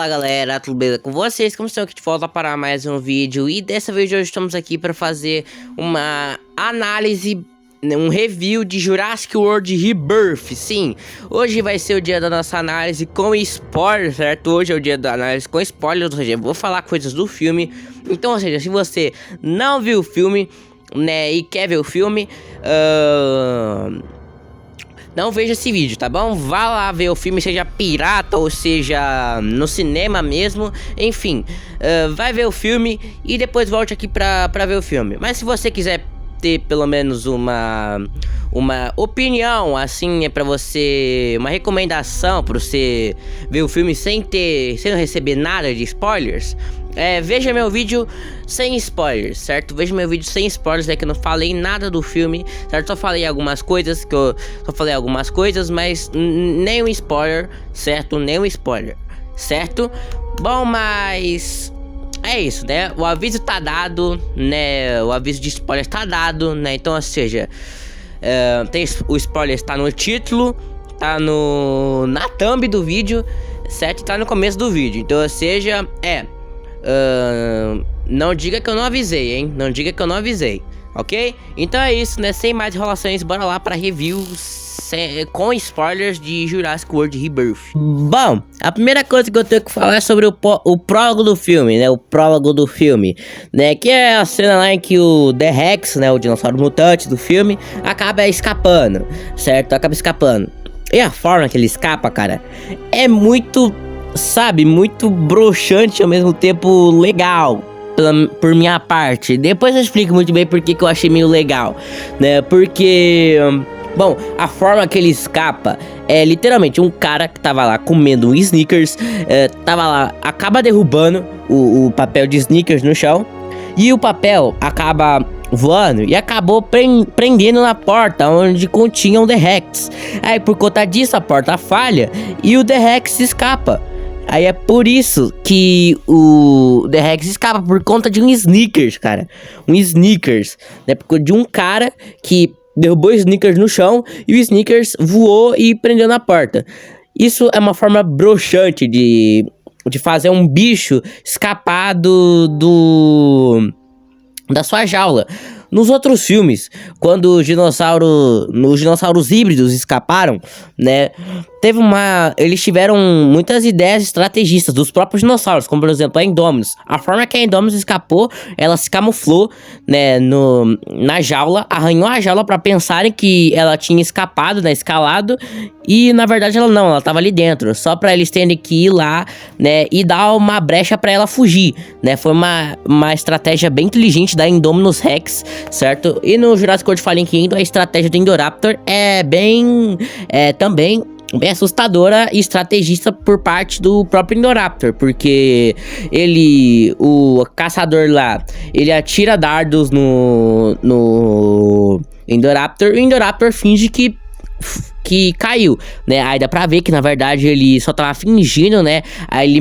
Fala galera, tudo bem com vocês? Como estão aqui de volta para mais um vídeo. E dessa vez hoje estamos aqui para fazer uma análise, um review de Jurassic World Rebirth. Sim, hoje vai ser o dia da nossa análise com spoilers, certo? Hoje é o dia da análise com spoilers, ou seja, eu vou falar coisas do filme. Então, ou seja, se você não viu o filme, né, e quer ver o filme, não veja esse vídeo, tá bom? Vá lá ver o filme, seja pirata ou seja no cinema mesmo. Enfim, vai ver o filme e depois volte aqui pra ver o filme. Mas se você quiser ter pelo menos uma opinião, assim, pra você, uma recomendação pra você ver o filme sem não receber nada de spoilers, veja meu vídeo sem spoilers, certo? Veja meu vídeo sem spoilers, que eu não falei nada do filme, certo? Só falei algumas coisas, mas nenhum spoiler, certo? Nenhum spoiler, certo? Bom, mas é isso, né? O aviso tá dado, né? O aviso de spoiler tá dado, né? Então, ou seja, o spoiler está no título, tá na thumb do vídeo, certo? Tá no começo do vídeo. Então, ou seja, não diga que eu não avisei, hein? Não diga que eu não avisei, ok? Então é isso, né? Sem mais enrolações, bora lá pra review com spoilers de Jurassic World Rebirth. Bom, a primeira coisa que eu tenho que falar é sobre o prólogo do filme, né? O prólogo do filme, né? Que é a cena lá em que o T-Rex, né? O dinossauro mutante do filme, acaba escapando, certo? Acaba escapando. E a forma que ele escapa, cara, é muito, sabe, muito broxante, ao mesmo tempo legal, por minha parte. Depois eu explico muito bem porque que eu achei meio legal, né? Porque, bom, a forma que ele escapa é literalmente um cara que tava lá comendo um Snickers, tava lá, acaba derrubando o papel de Snickers no chão, e o papel acaba voando e acabou prendendo na porta onde continha um T-Rex. Aí por conta disso a porta falha e o T-Rex escapa. Aí é por isso que o T-Rex escapa, por conta de um Snickers, cara. Um Snickers, né? Porque de um cara que derrubou o Snickers no chão e o Snickers voou e prendeu na porta. Isso é uma forma broxante de fazer um bicho escapar da sua jaula. Nos outros filmes, quando os dinossauros híbridos escaparam, né, eles tiveram muitas ideias estrategistas dos próprios dinossauros, como por exemplo a Indominus. A forma que a Indominus escapou, ela se camuflou, né, na jaula, arranhou a jaula para pensarem que ela tinha escapado, né, escalado, e na verdade ela tava ali dentro, só para eles terem que ir lá, né, e dar uma brecha para ela fugir, né. Foi uma estratégia bem inteligente da Indominus Rex, certo? E no Jurassic World Fallen Kingdom a estratégia do Indoraptor é também bem assustadora e estrategista por parte do próprio Indoraptor, porque o caçador lá, ele atira dardos no Indoraptor, e o Indoraptor finge que caiu, né? Aí dá pra ver que na verdade ele só tava fingindo, né? Aí ele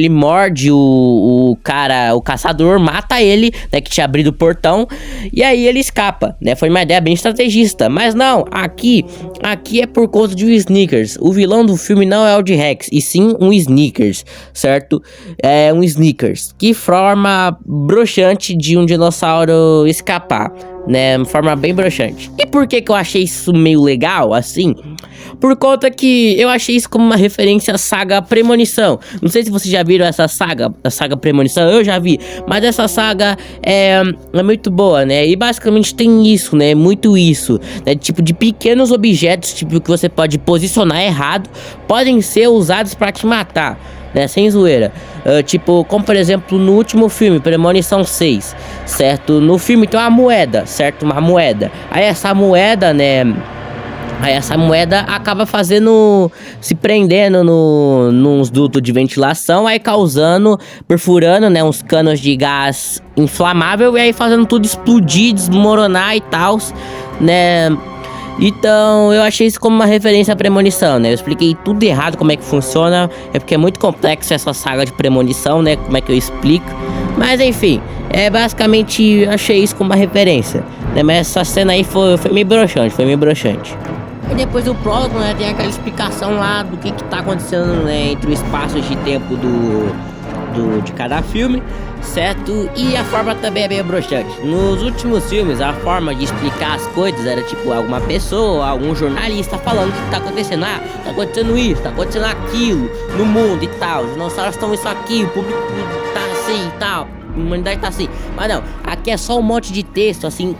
morde o cara, o caçador, mata ele, né? Que tinha abrido o portão, e aí ele escapa, né? Foi uma ideia bem estrategista, mas não, aqui é por conta de um Snickers. O vilão do filme não é o T-Rex, e sim um Snickers, certo? É um Snickers, que forma broxante de um dinossauro escapar, né? Uma forma bem broxante. E por que eu achei isso meio legal, assim? Por conta que eu achei isso como uma referência à saga Premonição. Não sei se vocês já viram essa saga, a saga Premonição, eu já vi, mas essa saga é muito boa, né? E basicamente tem isso, né? Muito isso, né? Tipo de pequenos objetos, tipo, que você pode posicionar errado, podem ser usados pra te matar, né, sem zoeira. Tipo, como por exemplo no último filme, Premonição 6, certo? No filme tem uma moeda, certo? Uma moeda. Aí essa moeda, né, acaba se prendendo nos dutos de ventilação, aí perfurando, né, uns canos de gás inflamável, e aí fazendo tudo explodir, desmoronar e tal, né? Então, eu achei isso como uma referência à Premonição, né? Eu expliquei tudo errado como é que funciona, é porque é muito complexo essa saga de Premonição, né? Como é que eu explico. Mas, enfim, basicamente, eu achei isso como uma referência, né? Mas essa cena aí foi meio broxante, E depois do prólogo, né, tem aquela explicação lá do que tá acontecendo, né, entre o espaço de tempo de cada filme, certo? E a forma também é meio broxante. Nos últimos filmes, a forma de explicar as coisas era tipo alguma pessoa, algum jornalista falando o que tá acontecendo. Ah, tá acontecendo isso, tá acontecendo aquilo no mundo e tal. Os dinossauros estão isso aqui, o público tá assim e tal, a humanidade tá assim. Mas não, aqui é só um monte de texto assim,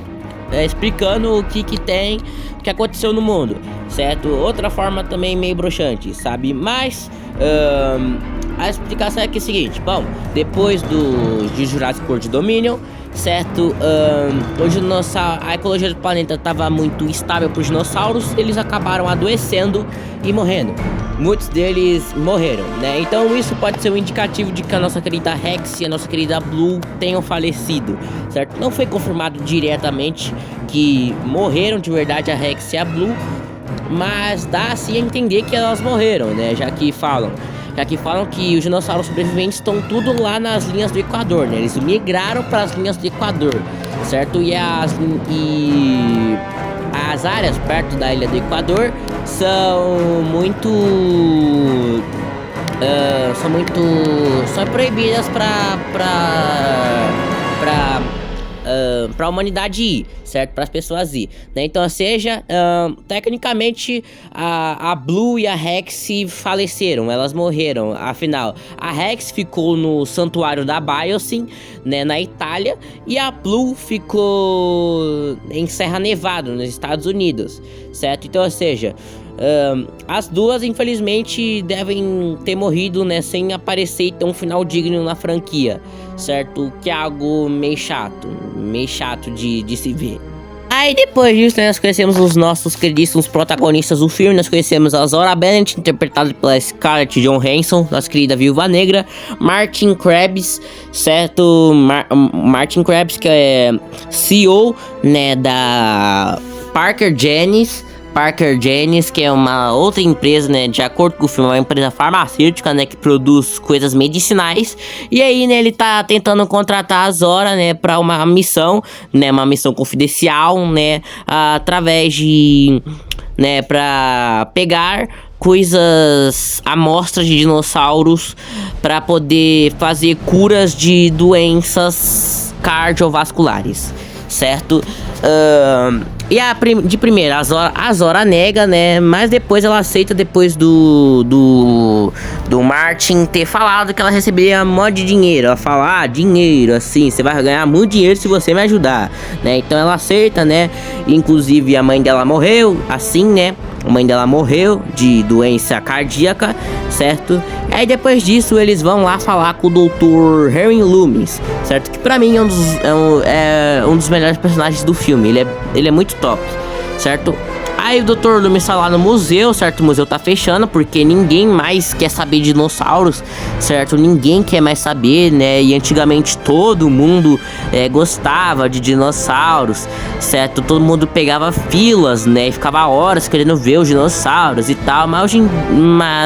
explicando o que tem, o que aconteceu no mundo, certo? Outra forma também meio broxante, sabe? Mas a explicação é que é o seguinte: bom, depois de Jurassic World Dominion, certo? A ecologia do planeta estava muito instável para os dinossauros, eles acabaram adoecendo e morrendo. Muitos deles morreram, né? Então isso pode ser um indicativo de que a nossa querida Rex e a nossa querida Blue tenham falecido, certo? Não foi confirmado diretamente que morreram de verdade a Rex e a Blue, mas dá assim a entender que elas morreram, né? Já que falam que os dinossauros sobreviventes estão tudo lá nas linhas do Equador, né? Eles migraram para as linhas do Equador, certo? E as áreas perto da ilha do Equador são proibidas para a humanidade ir, certo? Para as pessoas ir, né? Então, ou seja, tecnicamente a Blue e a Rex faleceram, elas morreram. Afinal, a Rex ficou no santuário da Biosyn, né, na Itália, e a Blue ficou em Serra Nevada, nos Estados Unidos, certo? Então, ou seja, as duas infelizmente devem ter morrido, né, sem aparecer e ter um final digno na franquia, certo? Que é algo meio chato de se ver. Aí depois disso, né, nós conhecemos os nossos queridíssimos protagonistas do filme. Nós conhecemos a Zora Bennett, interpretada pela Scarlett Johansson, nossa querida Viúva Negra. Martin Krebs, certo? Martin Krebs, que é CEO, né, da Parker Jennings, que é uma outra empresa, né, de acordo com o filme, é uma empresa farmacêutica, né, que produz coisas medicinais. E aí, né, ele tá tentando contratar a Zora, né, pra uma missão confidencial, né, através de, né, pra pegar amostras de dinossauros para poder fazer curas de doenças cardiovasculares, certo? E de primeira, a Zora nega, né? Mas depois ela aceita, depois do Martin ter falado que ela receberia um monte de dinheiro. Ela fala, dinheiro, assim, você vai ganhar muito dinheiro se você me ajudar, né? Então ela aceita, né? Inclusive a mãe dela morreu, assim, né? A mãe dela morreu de doença cardíaca, certo? E aí depois disso eles vão lá falar com o Dr. Harry Loomis, certo? Que pra mim é um dos melhores personagens do filme. Ele é muito top, certo? Aí o Dr. Loomis tá lá no museu, certo? O museu tá fechando porque ninguém mais quer saber de dinossauros, certo? Ninguém quer mais saber, né? E antigamente todo mundo gostava de dinossauros, certo? Todo mundo pegava filas, né? E ficava horas querendo ver os dinossauros e tal. Mas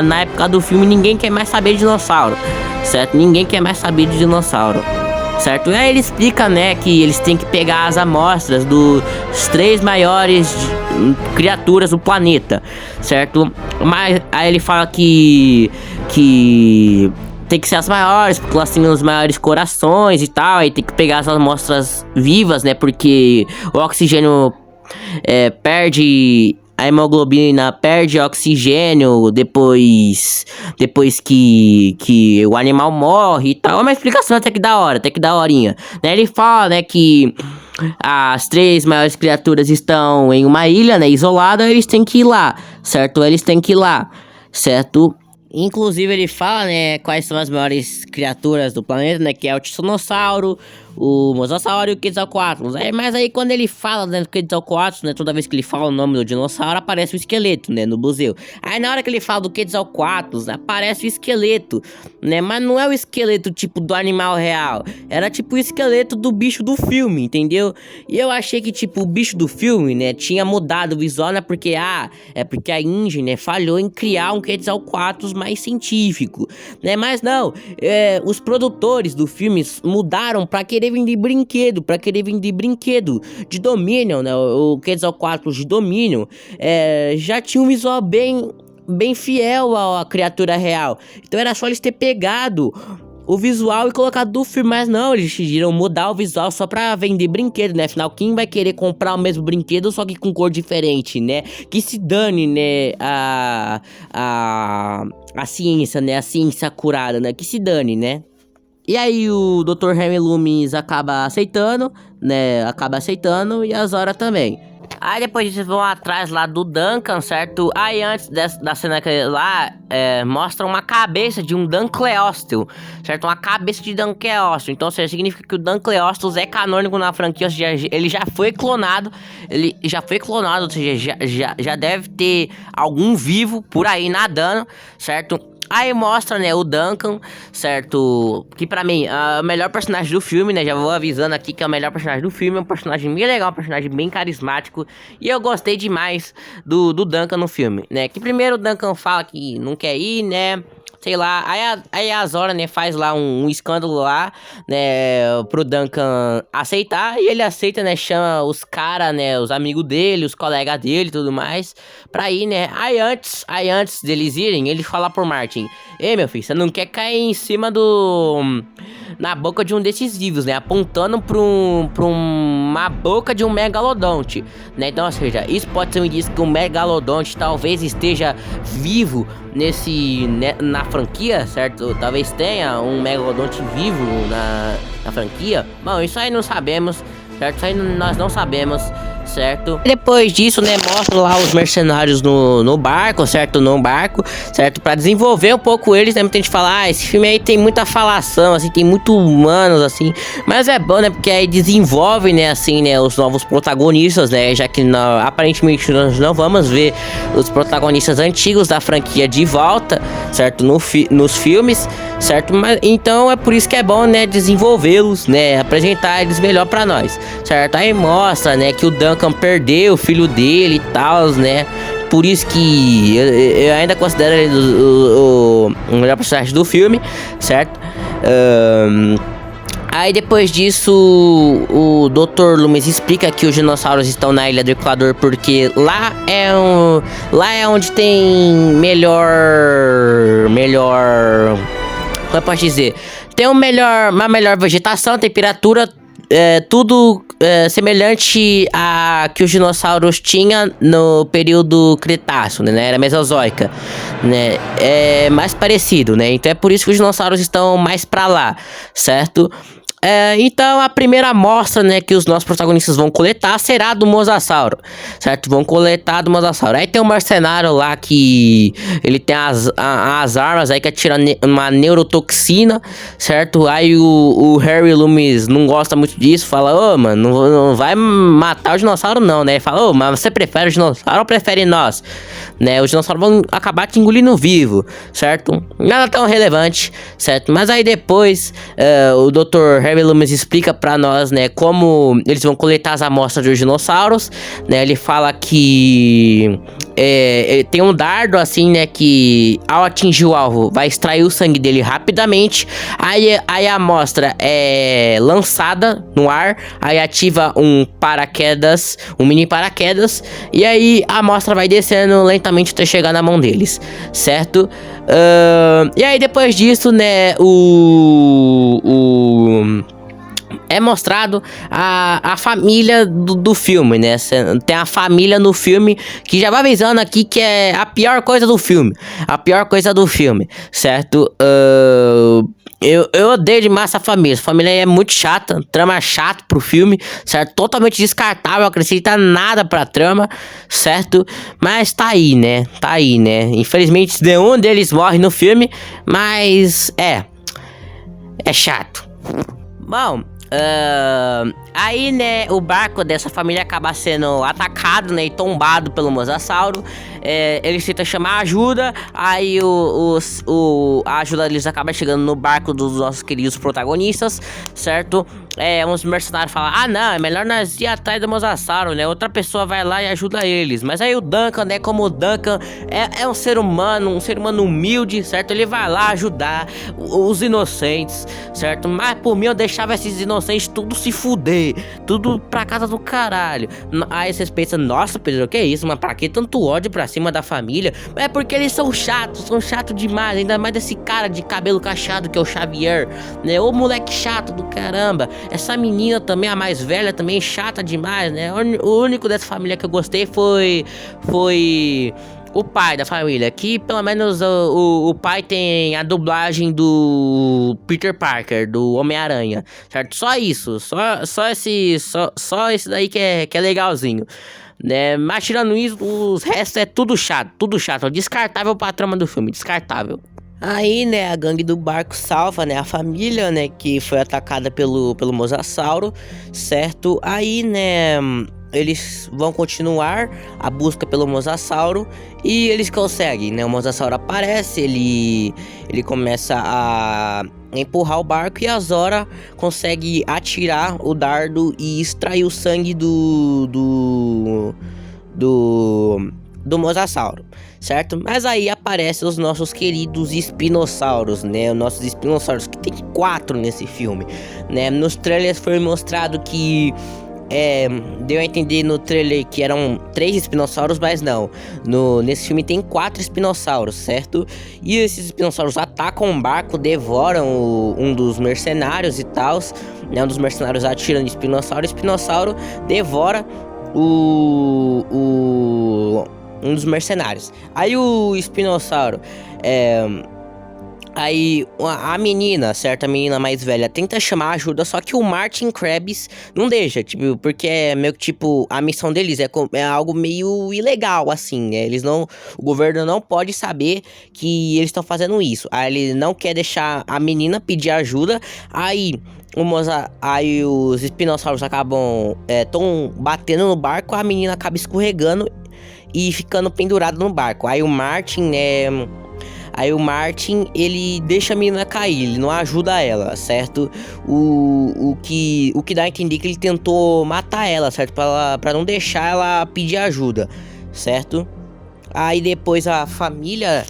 na época do filme ninguém quer mais saber de dinossauro, certo? Ninguém quer mais saber de dinossauro, certo? E aí ele explica, né, que eles têm que pegar as amostras dos 3 maiores criaturas do planeta, certo? Mas aí ele fala que tem que ser as maiores, porque elas têm os maiores corações e tal. Aí tem que pegar as amostras vivas, né, porque o oxigênio perde... A hemoglobina perde oxigênio depois que o animal morre e tal. É uma explicação até que da hora, até que daorinha, né? Ele fala, né, que as 3 maiores criaturas estão em uma ilha, né, isolada. Eles têm que ir lá, certo? Certo? Inclusive ele fala, né, quais são as maiores criaturas do planeta, né, que é o Titanossauro, o Mosasauro e o Quetzalcoatlus. Mas aí quando ele fala, né, do Quetzalcoatlus, né, toda vez que ele fala o nome do dinossauro, aparece o esqueleto, né, no museu. Aí na hora que ele fala do Quetzalcoatlus, aparece o esqueleto, né, mas não é o esqueleto tipo do animal real, era tipo o esqueleto do bicho do filme, entendeu? E eu achei que tipo o bicho do filme, né, tinha mudado o visual, né, porque a Inge, né, falhou em criar um Quetzalcoatlus mais científico, né, mas não, os produtores do filme mudaram pra querer querer vender brinquedo de Dominion, né? O Quetzalcoatl de Dominion, já tinha um visual bem fiel à criatura real. Então era só eles ter pegado o visual e colocado do filme, mas não, eles decidiram mudar o visual só pra vender brinquedo, né? Afinal, quem vai querer comprar o mesmo brinquedo, só que com cor diferente, né? Que se dane, né, a ciência, né? A ciência curada, né? Que se dane, né? E aí o Dr. Henry Loomis acaba aceitando, né? E a Zora também. Aí depois eles vão atrás lá do Duncan, certo? Aí antes da cena que lá, mostra uma cabeça de um Dunkleosteus, certo? Uma cabeça de Dunkleosteus. Então, ou seja, significa que o Dunkleosteus é canônico na franquia, ou seja, ele já foi clonado. Ou seja, já deve ter algum vivo por aí nadando, certo? Aí mostra, né, o Duncan, certo? Que pra mim, é o melhor personagem do filme, né? Já vou avisando aqui que é o melhor personagem do filme. É um personagem bem legal, um personagem bem carismático. E eu gostei demais do Duncan no filme, né? Que primeiro o Duncan fala que não quer ir, né? Sei lá, aí a Zora, né, faz lá um escândalo lá, né, pro Duncan aceitar, e ele aceita, né, chama os caras, né, os amigos dele, os colegas dele e tudo mais, pra ir, né, aí antes deles irem, ele fala pro Martin: ei, meu filho, você não quer cair em cima na boca de um desses vivos, né, apontando pra uma boca de um megalodonte, né, então, ou seja, isso pode ser um indício que o megalodonte talvez esteja vivo na franquia, certo? Talvez tenha um megalodonte vivo na franquia. Bom, isso aí não sabemos, certo? Isso aí nós não sabemos, certo? Depois disso, né, mostra lá os mercenários no barco, certo? Certo? Pra desenvolver um pouco eles, né? Muita gente fala, esse filme aí tem muita falação, assim, tem muito humanos, assim. Mas é bom, né? Porque aí desenvolve, né, assim, né, os novos protagonistas, né? Já que aparentemente nós não vamos ver os protagonistas antigos da franquia de volta, certo? Nos filmes, certo? Mas, então é por isso que é bom, né, desenvolvê-los, né? Apresentar eles melhor pra nós, certo? Aí mostra, né, que o Duncan perdeu o filho dele e tal, né? Por isso que eu ainda considero ele o melhor personagem do filme, certo? Aí depois disso, o Dr. Loomis explica que os dinossauros estão na Ilha do Equador porque lá é onde tem melhor, como eu posso dizer? Tem uma melhor vegetação, temperatura, tudo semelhante a que os dinossauros tinham no período Cretáceo, né? Era Mesozoica, né? É mais parecido, né? Então é por isso que os dinossauros estão mais pra lá, certo? Então a primeira amostra, né, que os nossos protagonistas vão coletar será do Mosasauro, certo? Vão coletar do Mosasauro. Aí tem um mercenário lá que ele tem as armas aí que atira uma neurotoxina, certo? Aí o Harry Loomis não gosta muito disso, fala: ô, mano, não vai matar o dinossauro não, né? Ele fala: ô, mas você prefere o dinossauro ou prefere nós? Né? Os dinossauros vão acabar te engolindo vivo, certo? Nada tão relevante, certo? Mas aí depois o Dr. Harry Loomis explica pra nós, né, como eles vão coletar as amostras dos dinossauros, né? Ele fala que tem um dardo assim, né, que ao atingir o alvo vai extrair o sangue dele rapidamente. Aí a amostra é lançada no ar, aí ativa um mini paraquedas, e aí a amostra vai descendo lentamente até chegar na mão deles, certo? E aí depois disso, né, é mostrado a família do filme, né? Tem a família no filme, que já vai avisando aqui que é a pior coisa do filme. Certo? Eu odeio demais essa família. Essa família é muito chata, trama chata pro filme, certo? Totalmente descartável, acrescenta nada pra trama, certo? Mas tá aí, né? Infelizmente, nenhum deles morre no filme, mas é chato. Bom, aí, né, o barco dessa família acaba sendo atacado, né, e tombado pelo Mosasauro. eles tentam chamar ajuda, aí a ajuda deles acaba chegando no barco dos nossos queridos protagonistas, certo? Uns mercenários falam, ah não, é melhor nós ir atrás do Mosasauro, né? Outra pessoa vai lá e ajuda eles. Mas aí o Duncan, né, como o Duncan é um ser humano humilde, certo? Ele vai lá ajudar os inocentes, certo? Mas por mim eu deixava esses inocentes tudo se fuder, tudo pra casa do caralho. Aí vocês pensam, nossa Pedro, que é isso? Mas pra que tanto ódio pra cima da família? É porque eles são chatos demais, ainda mais desse cara de cabelo cacheado que é o Xavier, né? Ô moleque chato do caramba. Essa menina também, a mais velha, também chata demais, né? O único dessa família que eu gostei foi o pai da família, que pelo menos o pai tem a dublagem do Peter Parker, do Homem-Aranha, certo? Só isso, só esse daí que é legalzinho, né? Mas tirando isso, os restos é tudo chato, descartável pra trama do filme, descartável. Aí, né, a gangue do barco salva, né, a família, né, que foi atacada pelo Mosasauro, certo? Aí, né, eles vão continuar a busca pelo Mosasauro e eles conseguem, né? O Mosasauro aparece, ele começa a empurrar o barco e a Zora consegue atirar o dardo e extrair o sangue do Mosasauro, certo? Mas aí aparecem os nossos queridos espinossauros, né? Os nossos espinossauros, que tem 4 nesse filme, né? Nos trailers foi mostrado que deu a entender no trailer que eram 3 espinossauros, mas não. Nesse filme tem 4 espinossauros, certo? E esses espinossauros atacam um barco, devoram um dos mercenários e tal, né? Um dos mercenários atira no espinossauro, o espinossauro devora um dos mercenários. Aí o espinossauro Aí a menina, certo? A menina mais velha tenta chamar ajuda, só que o Martin Krabs não deixa, tipo, porque é meio que tipo, a missão deles é algo meio ilegal, assim, né? O governo não pode saber que eles estão fazendo isso. Aí ele não quer deixar a menina pedir ajuda, aí os espinossauros acabam tão batendo no barco, a menina acaba escorregando e ficando pendurada no barco. Aí o Martin, ele deixa a menina cair, ele não ajuda ela, certo? O que dá a entender que ele tentou matar ela, certo? Pra não deixar ela pedir ajuda, certo? Aí depois a família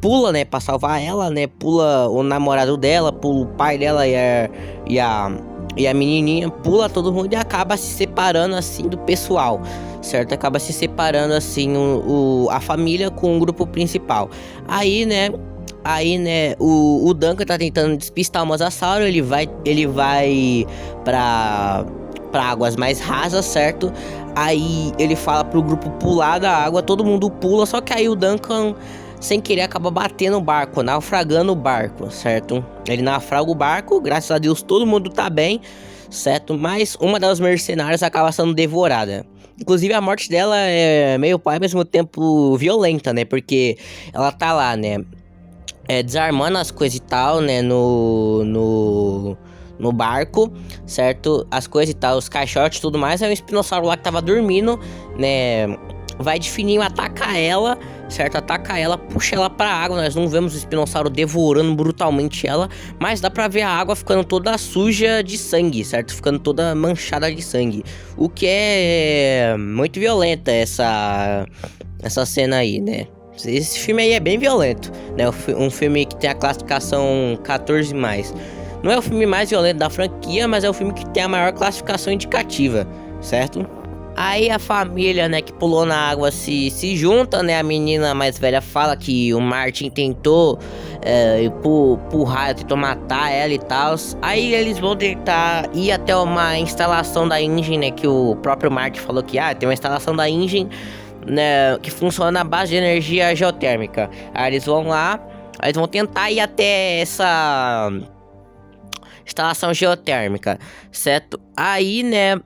pula, né, pra salvar ela, né? Pula o namorado dela, pula o pai dela e a menininha, pula todo mundo e acaba se separando, assim, do pessoal, certo? Acaba se separando, assim, a família com o grupo principal. Aí, né, o Duncan tá tentando despistar o Mosasauro, ele vai pra águas mais rasas, certo? Aí ele fala pro grupo pular da água, todo mundo pula, só que aí o Duncan, sem querer, acaba batendo o barco, naufragando o barco, certo? Ele naufraga o barco, graças a Deus todo mundo tá bem, certo? Mas uma das mercenárias acaba sendo devorada. Inclusive a morte dela é meio pai, ao mesmo tempo violenta, né? Porque ela tá lá, né, desarmando as coisas e tal, né, no barco, certo? As coisas e tal, os caixotes e tudo mais. Aí o espinossauro lá que tava dormindo, né, vai de fininho atacar ela, certo? Ataca ela, puxa ela pra água. Nós não vemos o espinossauro devorando brutalmente ela, mas dá pra ver a água ficando toda suja de sangue, certo? Ficando toda manchada de sangue. O que é muito violenta essa cena aí, né? Esse filme aí é bem violento, né? Um filme que tem a classificação 14+. Não é o filme mais violento da franquia, mas é o filme que tem a maior classificação indicativa, certo? Aí a família, né, que pulou na água se junta, né? A menina mais velha fala que o Martin tentou empurrar, tentou matar ela e tal. Aí eles vão tentar ir até uma instalação da Ingen, né? Que o próprio Martin falou que tem uma instalação da Ingen, né, que funciona na base de energia geotérmica. Aí eles vão lá, aí eles vão tentar ir até essa instalação geotérmica, certo? Aí, né,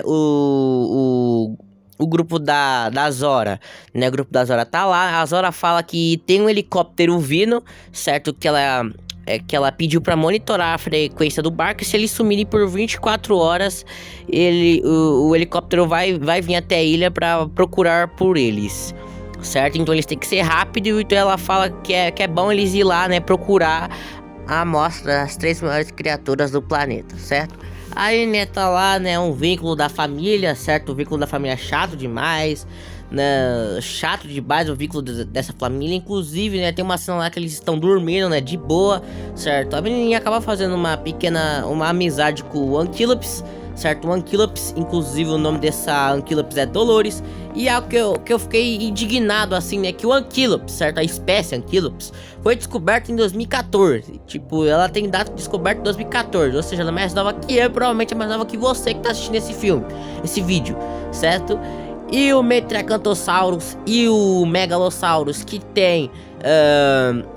o grupo da Zora, né, o grupo da Zora tá lá, a Zora fala que tem um helicóptero vindo, certo? Que ela que ela pediu pra monitorar a frequência do barco, e se eles sumirem por 24 horas, o helicóptero vai vir até a ilha pra procurar por eles, certo? Então eles têm que ser rápido, então ela fala que é bom eles ir lá, né, procurar a amostra das 3 maiores criaturas do planeta, certo? Aí, né, tá lá, né, um vínculo da família, certo? O vínculo da família é chato demais, né, chato demais o vínculo dessa família. Inclusive, né, tem uma cena lá que eles estão dormindo, né, de boa, certo? A menininha acaba fazendo uma amizade com o Anquilops, certo? O Anquilops, inclusive o nome dessa Anquilops é Dolores. E é o que eu fiquei indignado, assim, né, que o Anquilops, certo? A espécie Anquilops foi descoberta em 2014. Tipo, ela tem data de descoberta em 2014. Ou seja, ela é mais nova que eu, provavelmente é mais nova que você que tá assistindo esse vídeo, certo? E o Metriacanthosaurus e o Megalosaurus, que tem,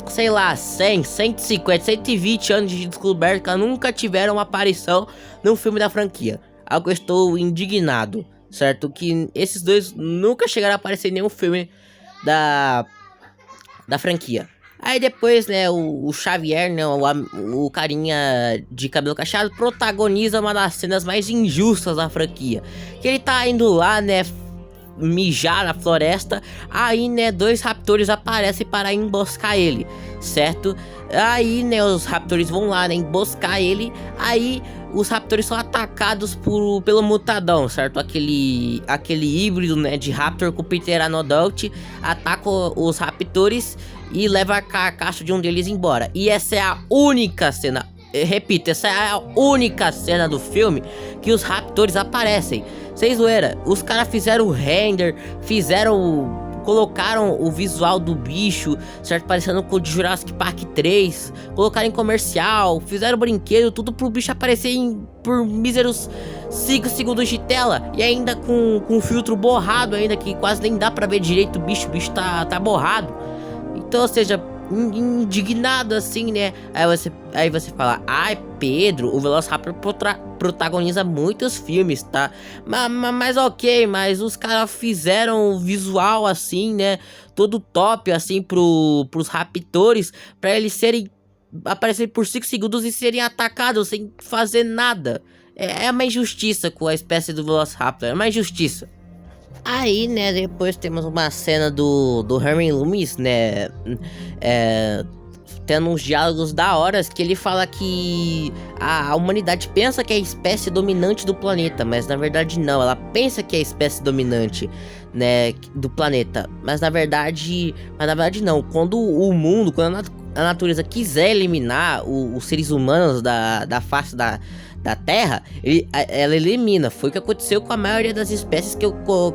sei lá, 100, 150, 120 anos de descoberta, nunca tiveram uma aparição no filme da franquia. Algo que eu estou indignado, certo? Que esses dois nunca chegaram a aparecer em nenhum filme da franquia. Aí depois, né, o Xavier, né, o carinha de cabelo cacheado, protagoniza uma das cenas mais injustas da franquia. Que ele tá indo lá, né, mijar na floresta. Aí, né, 2 raptores aparecem para emboscar ele, certo? Aí, né, os raptores vão lá, né, emboscar ele. Aí os raptores são atacados pelo Mutadão, certo? Aquele híbrido, né, de raptor com Pteranodont. Ataca os raptores e leva a carcaça de um deles embora. E essa é a única cena, repito, essa é a única cena do filme que os raptores aparecem. Sem zoeira, os caras fizeram o render, colocaram o visual do bicho, certo? Parecendo com o de Jurassic Park 3, colocaram em comercial, fizeram brinquedo, tudo pro bicho aparecer por míseros 5 segundos de tela. E ainda com filtro borrado ainda, que quase nem dá pra ver direito o bicho tá borrado. Então, ou seja, indignado assim, né? Aí você fala, ai, Pedro, o Velociraptor protagoniza muitos filmes, tá? Mas ok, mas os caras fizeram o visual assim, né? Todo top assim pros raptores, pra eles aparecerem por 5 segundos e serem atacados sem fazer nada. É uma injustiça com a espécie do Velociraptor, é uma injustiça. Aí, né, depois temos uma cena do Henry Loomis, né, tendo uns diálogos da hora, que ele fala que a humanidade pensa que é a espécie dominante do planeta, mas na verdade não, ela pensa que é a espécie dominante, né, do planeta, mas na verdade não. Quando a natureza quiser eliminar os seres humanos da face da Terra, ela elimina. Foi o que aconteceu com a maioria das espécies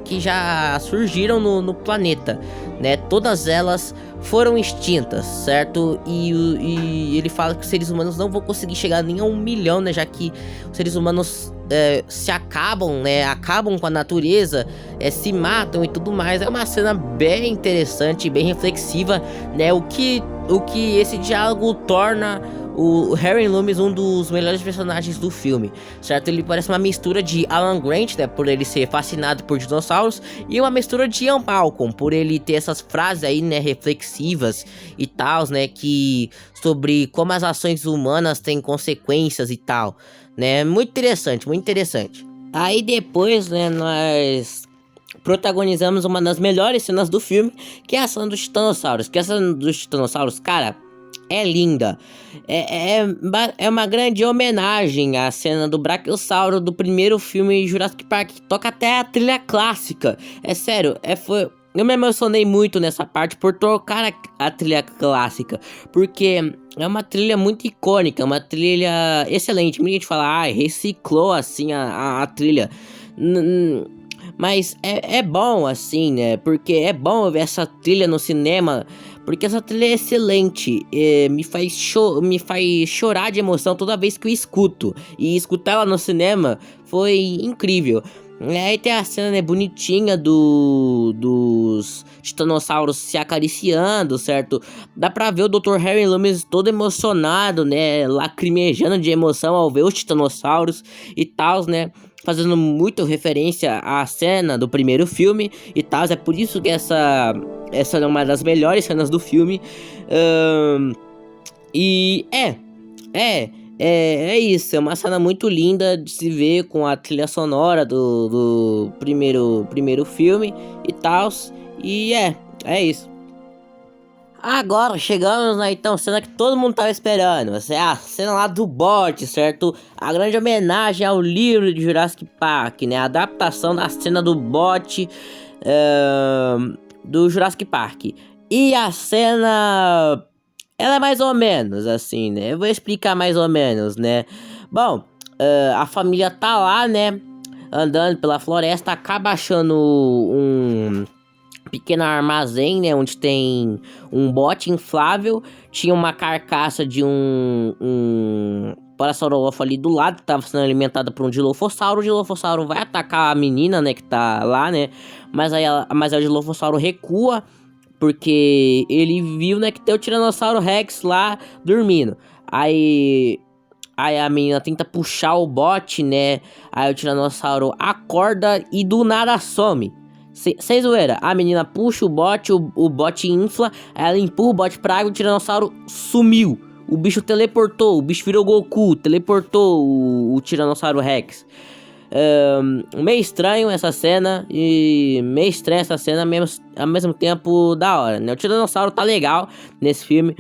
que já surgiram no planeta, né? Todas elas foram extintas, certo? E ele fala que os seres humanos não vão conseguir chegar nem a 1 milhão, né? Já que os seres humanos se acabam, né? Acabam com a natureza, se matam e tudo mais. É uma cena bem interessante, bem reflexiva, né? O que esse diálogo torna o Henry Loomis um dos melhores personagens do filme, certo? Ele parece uma mistura de Alan Grant, né, por ele ser fascinado por dinossauros, e uma mistura de Ian Malcolm, por ele ter essas frases aí, né, reflexivas e tal, né, sobre como as ações humanas têm consequências e tal, né? Muito interessante, muito interessante. Aí depois, né, nós protagonizamos uma das melhores cenas do filme, que é a cena dos titanossauros. Que a cena dos titanossauros, cara, é linda. É uma grande homenagem à cena do Brachiosauro do primeiro filme Jurassic Park. Toca até a trilha clássica. É sério, eu me emocionei muito nessa parte por tocar a trilha clássica, porque é uma trilha muito icônica, uma trilha excelente. Muita gente fala, reciclou assim a trilha. Mas é bom assim, né? Porque é bom ver essa trilha no cinema, porque essa trilha é excelente. Me faz chorar de emoção toda vez que eu escuto. E escutar ela no cinema foi incrível. Aí tem a cena, né, bonitinha dos titanossauros se acariciando, certo? Dá pra ver o Dr. Henry Loomis todo emocionado, né? Lacrimejando de emoção ao ver os titanossauros e tal, né? Fazendo muito referência à cena do primeiro filme e tal. É por isso que essa é uma das melhores cenas do filme. E é isso, é uma cena muito linda de se ver com a trilha sonora do primeiro filme e tal. E é isso. Agora chegamos na então cena que todo mundo tava esperando. Essa é a cena lá do bot, certo? A grande homenagem ao livro de Jurassic Park, né? A adaptação da cena do bot do Jurassic Park. E a cena, ela é mais ou menos assim, né? Eu vou explicar mais ou menos, né? Bom, a família tá lá, né? Andando pela floresta, acaba achando um pequeno armazém, né, onde tem um bote inflável, tinha uma carcaça de um Parasaurolophus ali do lado, que estava sendo alimentada por um Dilophosauro. O Dilophosauro vai atacar a menina, né, que tá lá, né, mas aí o Dilophosauro recua, porque ele viu, né, que tem o Tiranossauro Rex lá dormindo. Aí a menina tenta puxar o bote, né, aí o Tiranossauro acorda e do nada some. Sem zoeira, a menina puxa o bote infla, ela empurra o bote pra água, o Tiranossauro sumiu. O bicho teleportou, o bicho virou Goku, teleportou o Tiranossauro Rex. Meio estranho essa cena, e meio estranha essa cena, ao mesmo tempo da hora, né? O Tiranossauro tá legal nesse filme.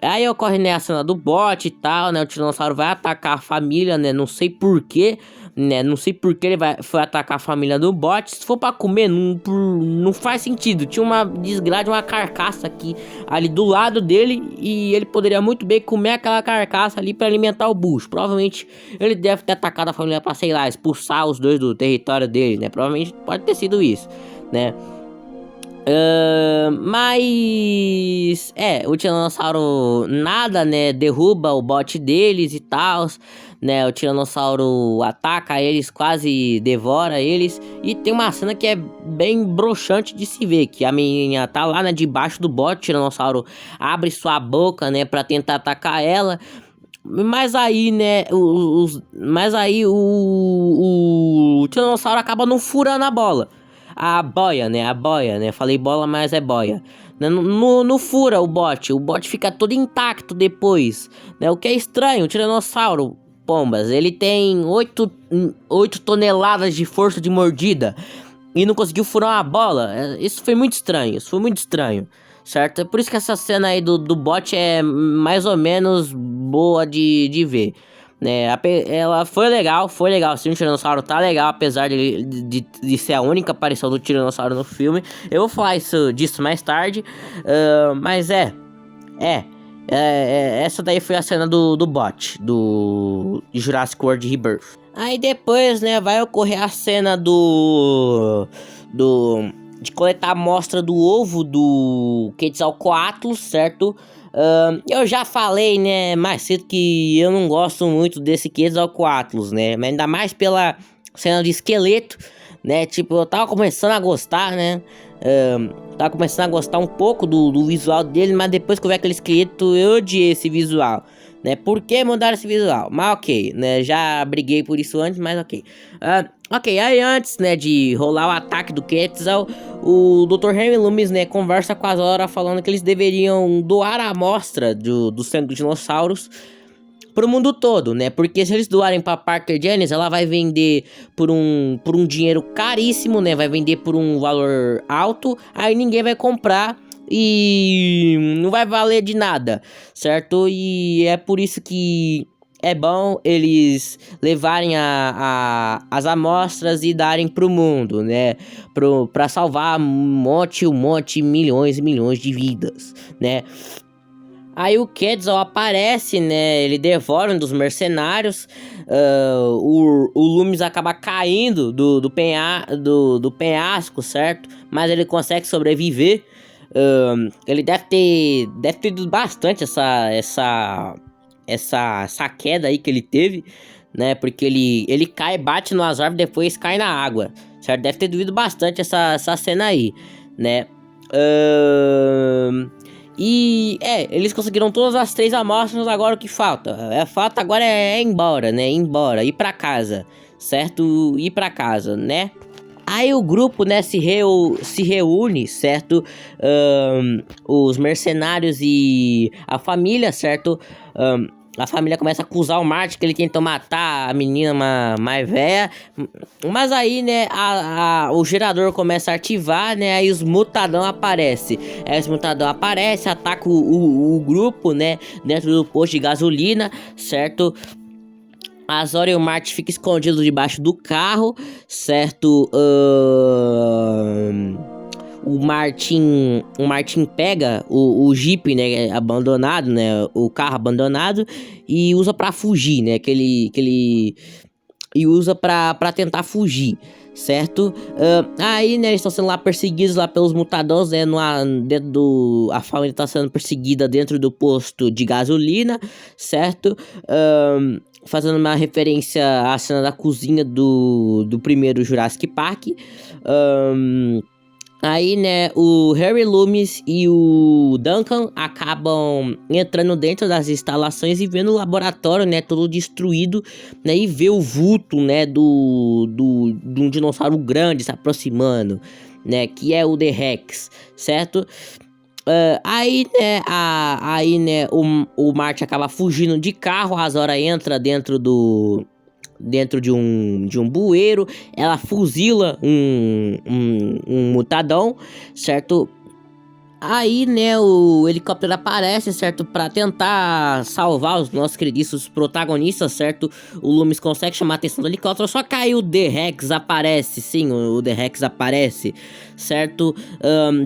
Aí ocorre, né, a cena do bote e tal, né? O Tiranossauro vai atacar a família, né? Não sei porquê, né? Não sei porque ele foi atacar a família do bote. Se for pra comer, não faz sentido. Tinha uma desgrade, uma carcaça aqui, ali do lado dele. E ele poderia muito bem comer aquela carcaça ali pra alimentar o bucho. Provavelmente ele deve ter atacado a família pra, sei lá, expulsar os dois do território dele, né? Provavelmente pode ter sido isso, né? Mas o Tiranossauro nada, né, derruba o bote deles e tal, né, o Tiranossauro ataca eles, quase devora eles, e tem uma cena que é bem broxante de se ver, que a menina tá lá, né, debaixo do bote, o Tiranossauro abre sua boca, né, pra tentar atacar ela. Mas aí, né, o Tiranossauro acaba não furando a bola. A boia, né? Falei bola, mas é boia. Não fura o bote fica todo intacto depois, né? O que é estranho, o Tiranossauro, pombas, ele tem 8 toneladas de força de mordida e não conseguiu furar uma bola. Isso foi muito estranho, certo? É por isso que essa cena aí do bote é mais ou menos boa de ver, né? Ela foi legal, sim, o Tiranossauro tá legal, apesar de ser a única aparição do Tiranossauro no filme. Eu vou falar disso mais tarde, mas essa daí foi a cena do bot, de Jurassic World Rebirth. Aí depois, né, vai ocorrer a cena de coletar a amostra do ovo do Quetzalcoatlus, certo? Eu já falei, né, mais cedo que eu não gosto muito desse Quetzalcoatlus, né? Mas ainda mais pela cena de esqueleto, né? Tipo, eu tava começando a gostar, né? Tava começando a gostar um pouco do visual dele, mas depois que eu vi aquele esqueleto, eu odiei esse visual, né? Por que mudaram esse visual? Mas ok, né? Já briguei por isso antes, mas ok. Ok, aí antes, né, de rolar o ataque do Quetzal, o Dr. Henry Loomis, né, conversa com a Zora falando que eles deveriam doar a amostra do sangue dos dinossauros pro mundo todo, né? Porque se eles doarem pra Parker Jennings, ela vai vender por um dinheiro caríssimo, né? Vai vender por um valor alto, aí ninguém vai comprar e não vai valer de nada, certo? E é por isso que é bom eles levarem as amostras e darem pro mundo, né? Pra salvar um monte, milhões e milhões de vidas, né? Aí o Quetzal aparece, né? Ele devora um dos mercenários. O Loomis acaba caindo do penhasco, certo? Mas ele consegue sobreviver. Ele deve ter ido bastante essa queda aí que ele teve, né? Porque ele cai, bate nas árvores, depois cai na água, certo? Deve ter doído bastante essa cena aí, né? E eles conseguiram todas as 3 amostras. Agora o que falta? Falta agora ir embora, né? Ir pra casa, certo? Ir pra casa, né? Aí o grupo, né, se reúne, certo? Os mercenários e a família, certo? A família começa a acusar o Martin que ele tentou matar a menina mais velha. Mas aí, né, o gerador começa a ativar, né? Aí os mutadão aparecem. Aí os mutadão aparecem, atacam o grupo, né? Dentro do posto de gasolina, certo? A Zora e o Martin ficam escondidos debaixo do carro, certo? O Martin pega o Jeep, né, abandonado, né, o carro abandonado, e usa pra fugir, né, e usa pra tentar fugir, certo? Aí, né, eles estão sendo lá perseguidos lá pelos mutadões, né, a família tá sendo perseguida dentro do posto de gasolina, certo? Fazendo uma referência à cena da cozinha do primeiro Jurassic Park. Aí, né, o Harry Loomis e o Duncan acabam entrando dentro das instalações e vendo o laboratório, né, todo destruído, né, e vê o vulto, né, de um dinossauro grande se aproximando, né, que é o T-Rex, certo? Aí, né, o Marty acaba fugindo de carro, a Zora entra dentro de um bueiro, ela fuzila um mutadão, certo? Aí, né, o helicóptero aparece, certo? Pra tentar salvar os nossos queridíssimos protagonistas, certo? O Loomis consegue chamar a atenção do helicóptero, só que aí o T-Rex aparece, sim, o T-Rex aparece, certo?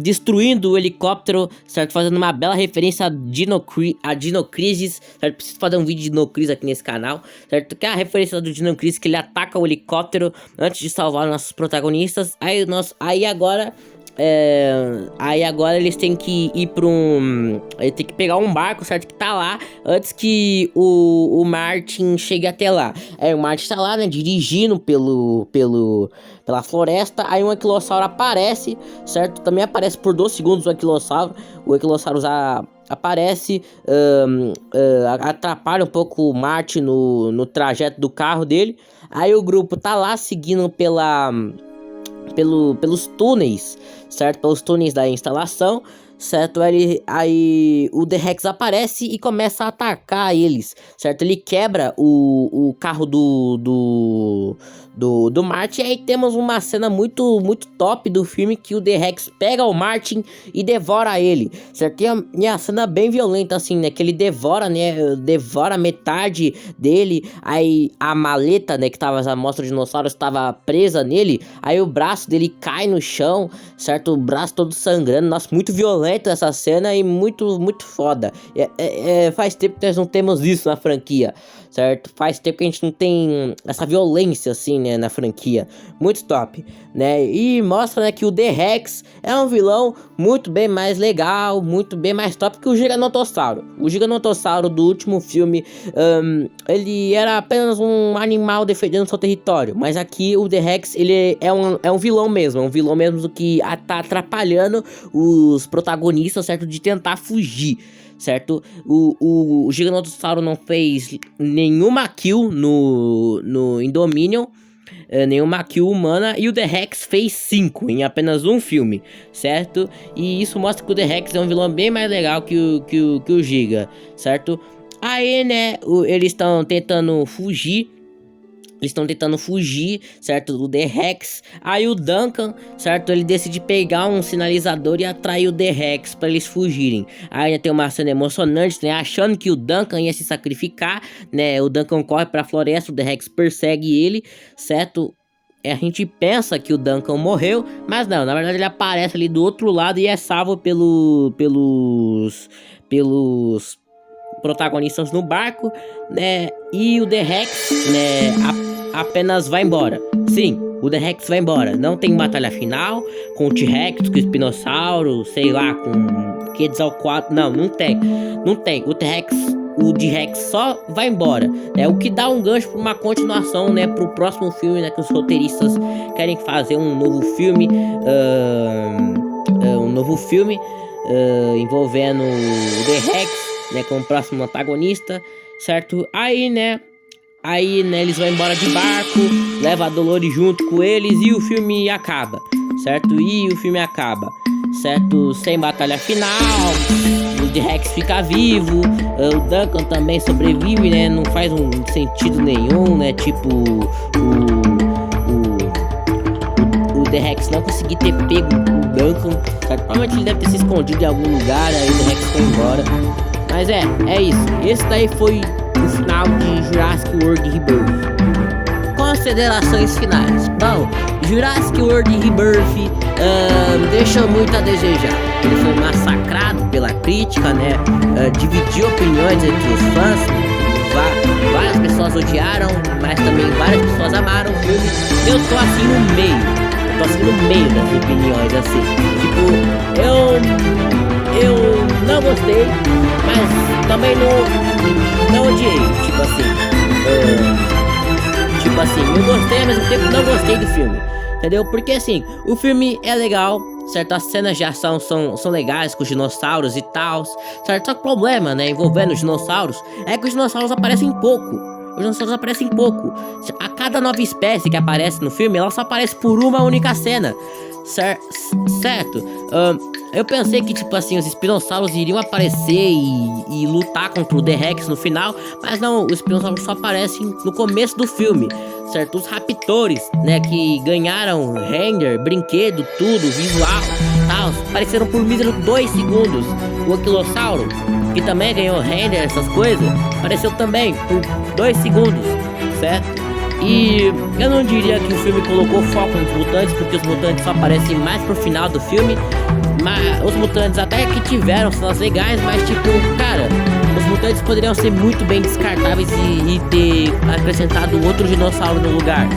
Destruindo o helicóptero, certo? Fazendo uma bela referência a Dino Crisis, certo? Preciso fazer um vídeo de Dino Crisis aqui nesse canal, certo? Que é a referência do Dino Crisis, que ele ataca o helicóptero antes de salvar os nossos protagonistas. Aí agora eles têm que ir pra ele tem que pegar um barco, certo? Que tá lá antes que o Martin chegue até lá. Aí o Martin tá lá, né? Dirigindo pela floresta. Aí um anquilossauro aparece, certo? Também aparece por 2 segundos o anquilossauro. O anquilossauro aparece, atrapalha um pouco o Martin no trajeto do carro dele. Aí o grupo tá lá seguindo pelos túneis, certo? Pelos túneis da instalação, certo? Aí o T-Rex aparece e começa a atacar eles, certo? Ele quebra o carro do Martin. E aí temos uma cena muito, muito top do filme, que o T-Rex pega o Martin e devora ele, certo? E a cena bem violenta, assim, né? Que ele devora, né? Devora metade dele. Aí a maleta, né? Que tava, as amostras de dinossauros, estava presa nele. Aí o braço dele cai no chão, certo? O braço todo sangrando. Nossa, muito violento essa cena e muito, muito foda. Faz tempo que nós não temos isso na franquia, certo? Faz tempo que a gente não tem essa violência, assim, né, na franquia. Muito top, né? E mostra, né, que o T-Rex é um vilão muito bem mais legal, muito bem mais top que o Giganotossauro. O Giganotossauro do último filme, ele era apenas um animal defendendo seu território. Mas aqui o T-Rex, ele é um vilão mesmo. É um vilão mesmo que tá atrapalhando os protagonistas, certo? De tentar fugir, certo? O Giganotossauro não fez nenhuma kill no Indominion, nenhuma kill humana, e o T-Rex fez 5 em apenas um filme, certo? E isso mostra que o T-Rex é um vilão bem mais legal que o Giga, certo? Aí, né, eles estão tentando fugir. Certo? Do T-Rex. Aí o Duncan, certo? Ele decide pegar um sinalizador e atrair o T-Rex pra eles fugirem. Aí tem uma cena emocionante, né? Achando que o Duncan ia se sacrificar, né? O Duncan corre pra floresta, o T-Rex persegue ele, certo? A gente pensa que o Duncan morreu, mas não, na verdade ele aparece ali do outro lado e é salvo pelos protagonistas no barco, né? E o T-Rex, né, apenas vai embora. Sim, o T-Rex vai embora. Não tem batalha final com o T-Rex, com o Espinossauro, sei lá, com Quetzalcoatl. Não tem. O T-Rex só vai embora. É o que dá um gancho para uma continuação, né, pro próximo filme, né, que os roteiristas querem fazer um novo filme, envolvendo o T-Rex, né, como próximo antagonista, certo? Aí, né, Aí, né, eles vão embora de barco, leva a Dolores junto com eles e o filme acaba, certo? E o filme acaba, certo? Sem batalha final, o T-Rex fica vivo, o Duncan também sobrevive, né? Não faz um sentido nenhum, né? Tipo, o T-Rex não conseguir ter pego o Duncan, certo? Provavelmente ele deve ter se escondido em algum lugar, aí o T-Rex foi embora. Mas é isso. Esse daí foi o final de Jurassic World Rebirth. Considerações finais. Bom, Jurassic World Rebirth deixou muito a desejar. Ele foi massacrado pela crítica, né? Dividiu opiniões entre os fãs. Várias pessoas odiaram, mas também várias pessoas amaram o filme. Eu tô assim no meio. Eu tô assim no meio das opiniões, assim. Tipo, eu não gostei, mas também não odiei, tipo assim, eu gostei, ao mesmo tempo não gostei do filme, entendeu? Porque assim, o filme é legal, certo? As cenas de ação são legais com os dinossauros e tal, certo? Só que o problema, né, envolvendo os dinossauros, é que os dinossauros aparecem pouco. Os dinossauros aparecem pouco. A cada nova espécie que aparece no filme, ela só aparece por uma única cena. Certo? Eu pensei que, tipo assim, os espinossauros iriam aparecer e lutar contra o T-Rex no final, mas não, os espinossauros só aparecem no começo do filme, certo? Os raptores, né, que ganharam render, brinquedo, tudo, visual, tal, apareceram por mísero 2 segundos. O Anquilossauro, que também ganhou render, essas coisas, apareceu também por 2 segundos, certo? E eu não diria que o filme colocou foco nos mutantes, porque os mutantes só aparecem mais pro final do filme. Mas os mutantes até que tiveram cenas legais, mas tipo, cara, os mutantes poderiam ser muito bem descartáveis e ter acrescentado outro dinossauro no lugar.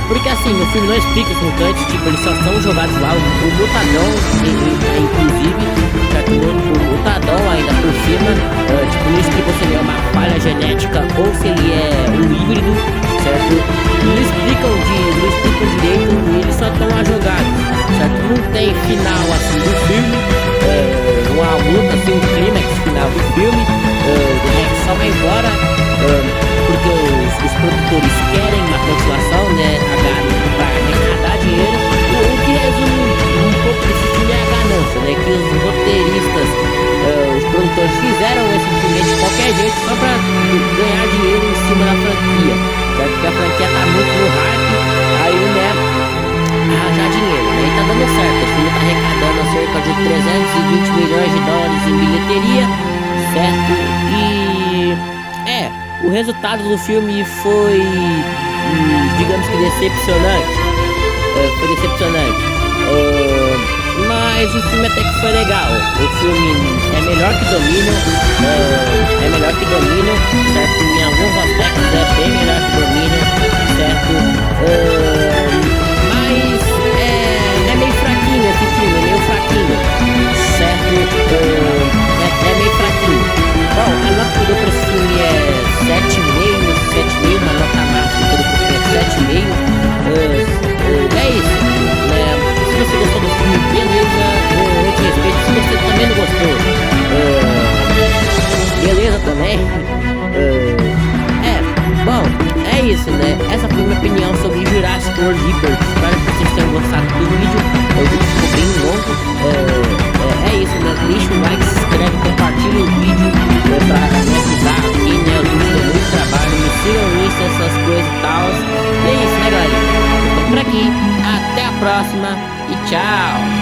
Porque assim, o filme não explica os mutantes, tipo, eles só são jogados lá, o Mutadão, inclusive, certo? O Mutadão ainda por cima, tipo, não explica se ele é uma falha genética ou se ele é um híbrido, certo? Não explicam direito e eles só estão lá jogados, certo? Não tem final assim do filme, uma luta assim, um clímax final do filme, o Rex só vai embora, porque os produtores querem uma continuação, né, para arrecadar dinheiro. O que resume um pouco desse filme é a ganância, né, que os roteiristas, os produtores fizeram esse filme de qualquer jeito só para ganhar dinheiro em cima da franquia, certo? Porque a franquia tá muito no hype, aí, né, arranjar dinheiro, né, e tá dando certo. O filme tá arrecadando cerca de 320 milhões de dólares em bilheteria, certo? O resultado do filme foi, digamos que decepcionante. Mas o filme até que foi legal. O filme é melhor que Dominion, certo? Em alguns aspectos é bem melhor que Dominion, certo? Mas é meio fraquinho esse filme, certo? É meio fraquinho. Bom, a nota que eu dou pra esse filme é 7,5, uma nota máxima que eu dou pra esse filme é 7,5. É isso, né? Se você gostou do filme, beleza, eu te respeito. Se você também não gostou, beleza também. Bom, é isso, né? Essa foi minha opinião sobre Jurassic World Rebirth. Espero que vocês tenham gostado do vídeo. O vídeo ficou bem longo. É isso, né? Deixa o like, se inscreve, compartilha o vídeo pra me ajudar aqui, né? Eu tô dando muito trabalho, me sigam no Insta, essas coisas e tal. E é isso, né, galera? Eu tô por aqui, até a próxima e tchau!